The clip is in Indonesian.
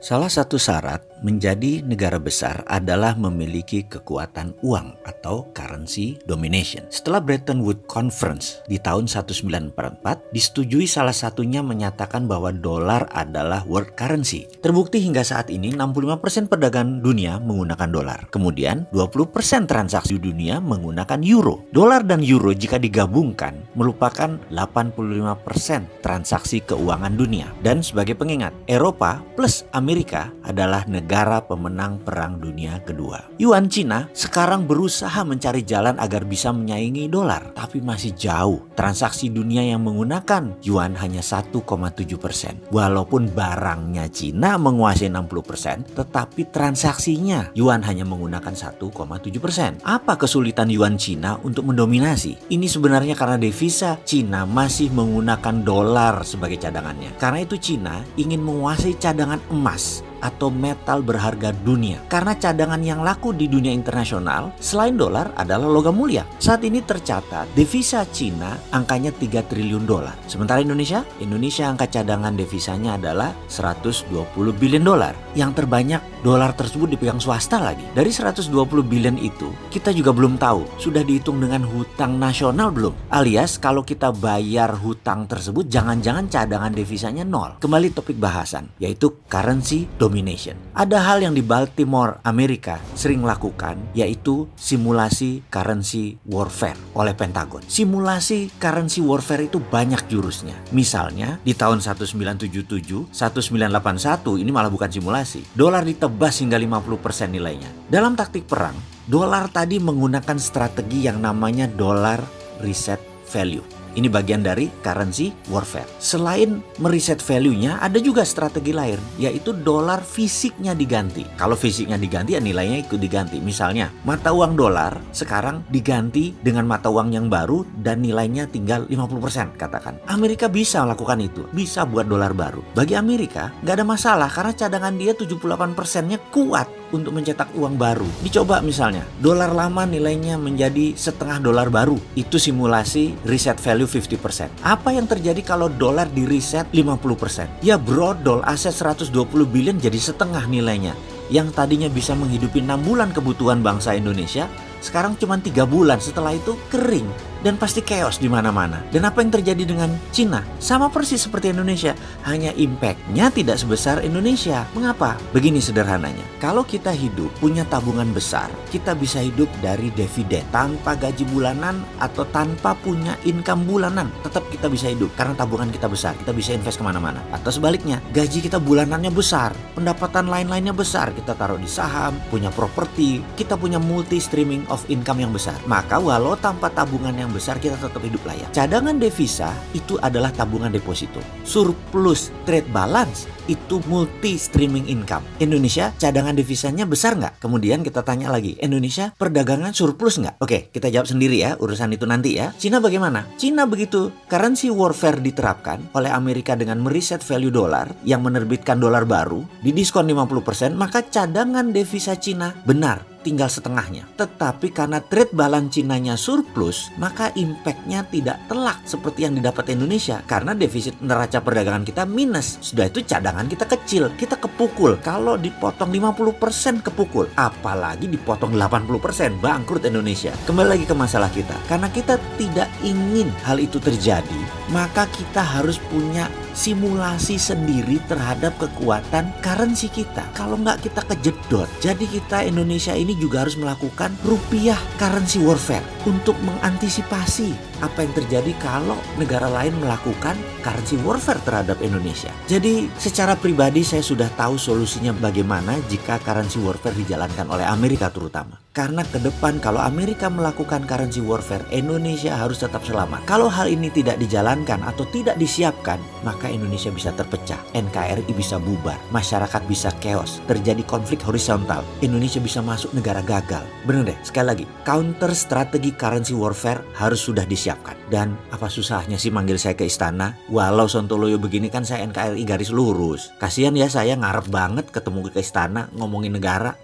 Salah satu syarat menjadi negara besar adalah memiliki kekuatan uang atau currency domination. Setelah Bretton Woods Conference di tahun 1944, disetujui salah satunya menyatakan bahwa dolar adalah world currency. Terbukti hingga saat ini 65% perdagangan dunia menggunakan dolar. Kemudian 20% transaksi dunia menggunakan euro. Dolar dan euro jika digabungkan merupakan 85% transaksi keuangan dunia. Dan sebagai pengingat, Eropa plus Amerika adalah negara pemenang Perang Dunia Kedua. Yuan Cina sekarang berusaha mencari jalan agar bisa menyaingi dolar, tapi masih jauh. Transaksi dunia yang menggunakan yuan hanya 1,7%. Walaupun barangnya Cina menguasai 60%, tetapi transaksinya yuan hanya menggunakan 1,7%. Apa kesulitan yuan Cina untuk mendominasi? Ini sebenarnya karena devisa Cina masih menggunakan dolar sebagai cadangannya. Karena itu Cina ingin menguasai cadangan emas atau metal berharga dunia. Karena cadangan yang laku di dunia internasional selain dolar adalah logam mulia. Saat ini tercatat devisa Cina angkanya 3 triliun dolar. Sementara Indonesia angka cadangan devisanya adalah 120 billion dolar. Yang terbanyak dolar tersebut dipegang swasta lagi. Dari 120 billion itu, kita juga belum tahu sudah dihitung dengan hutang nasional belum. Alias kalau kita bayar hutang tersebut jangan-jangan cadangan devisanya nol. Kembali topik bahasan, yaitu currency domination. Ada hal yang di Baltimore, Amerika sering lakukan, yaitu simulasi currency warfare oleh Pentagon. Simulasi currency warfare itu banyak jurusnya. Misalnya di tahun 1977, 1981 ini malah bukan simulasi. Dolar ditebas hingga 50% nilainya. Dalam taktik perang, dolar tadi menggunakan strategi yang namanya dollar reset value. Ini bagian dari currency warfare. Selain mereset value-nya, ada juga strategi lain, yaitu dolar fisiknya diganti. Kalau fisiknya diganti, ya nilainya ikut diganti. Misalnya, mata uang dolar sekarang diganti dengan mata uang yang baru dan nilainya tinggal 50% katakan. Amerika bisa melakukan itu, bisa buat dolar baru. Bagi Amerika, nggak ada masalah karena cadangan dia 78%-nya kuat untuk mencetak uang baru. Dicoba misalnya, dolar lama nilainya menjadi setengah dolar baru. Itu simulasi reset value 50%. Apa yang terjadi kalau dolar di reset 50%? Ya brodol, aset 120 billion jadi setengah nilainya. Yang tadinya bisa menghidupi 6 bulan kebutuhan bangsa Indonesia, sekarang cuma 3 bulan. Setelah itu kering dan pasti chaos di mana-mana. Dan apa yang terjadi dengan Cina? Sama persis seperti Indonesia, hanya impact-nya tidak sebesar Indonesia. Mengapa? Begini sederhananya. Kalau kita hidup punya tabungan besar, kita bisa hidup dari dividen tanpa gaji bulanan atau tanpa punya income bulanan. Tetap kita bisa hidup karena tabungan kita besar. Kita bisa invest kemana-mana. Atau sebaliknya, gaji kita bulanannya besar, pendapatan lain-lainnya besar. Kita taruh di saham, punya properti, kita punya multi streaming of income yang besar. Maka walau tanpa tabungan yang besar, kita tetap hidup layak. Cadangan devisa itu adalah tabungan deposito. Surplus trade balance itu multi streaming income. Indonesia cadangan devisanya besar nggak? Kemudian kita tanya lagi, Indonesia perdagangan surplus nggak? Oke, kita jawab sendiri ya, urusan itu nanti ya. Cina bagaimana? Cina begitu currency warfare diterapkan oleh Amerika dengan mereset value dolar yang menerbitkan dolar baru, didiskon 50%, maka cadangan devisa Cina benar tinggal setengahnya. Tetapi karena trade balance Cinanya surplus, maka impactnya tidak telak seperti yang didapat Indonesia. Karena defisit neraca perdagangan kita minus. Sudah itu cadangan kita kecil, kita kepukul. Kalau dipotong 50% kepukul, apalagi dipotong 80%, bangkrut Indonesia. Kembali lagi ke masalah kita. Karena kita tidak ingin hal itu terjadi, maka kita harus punya simulasi sendiri terhadap kekuatan currency kita. Kalau nggak, kita kejedot. Jadi kita Indonesia ini juga harus melakukan rupiah currency warfare untuk mengantisipasi apa yang terjadi kalau negara lain melakukan currency warfare terhadap Indonesia. Jadi secara pribadi saya sudah tahu solusinya bagaimana jika currency warfare dijalankan oleh Amerika terutama. Karena ke depan kalau Amerika melakukan currency warfare, Indonesia harus tetap selamat. Kalau hal ini tidak dijalankan atau tidak disiapkan, maka Indonesia bisa terpecah, NKRI bisa bubar, masyarakat bisa chaos, terjadi konflik horizontal, Indonesia bisa masuk negara gagal. Bener deh, sekali lagi, counter strategi currency warfare harus sudah disiapkan. Dan apa susahnya sih manggil saya ke istana? Walau Sontoloyo begini kan saya NKRI garis lurus. Kasihan ya, saya ngarep banget ketemu ke istana ngomongin negara.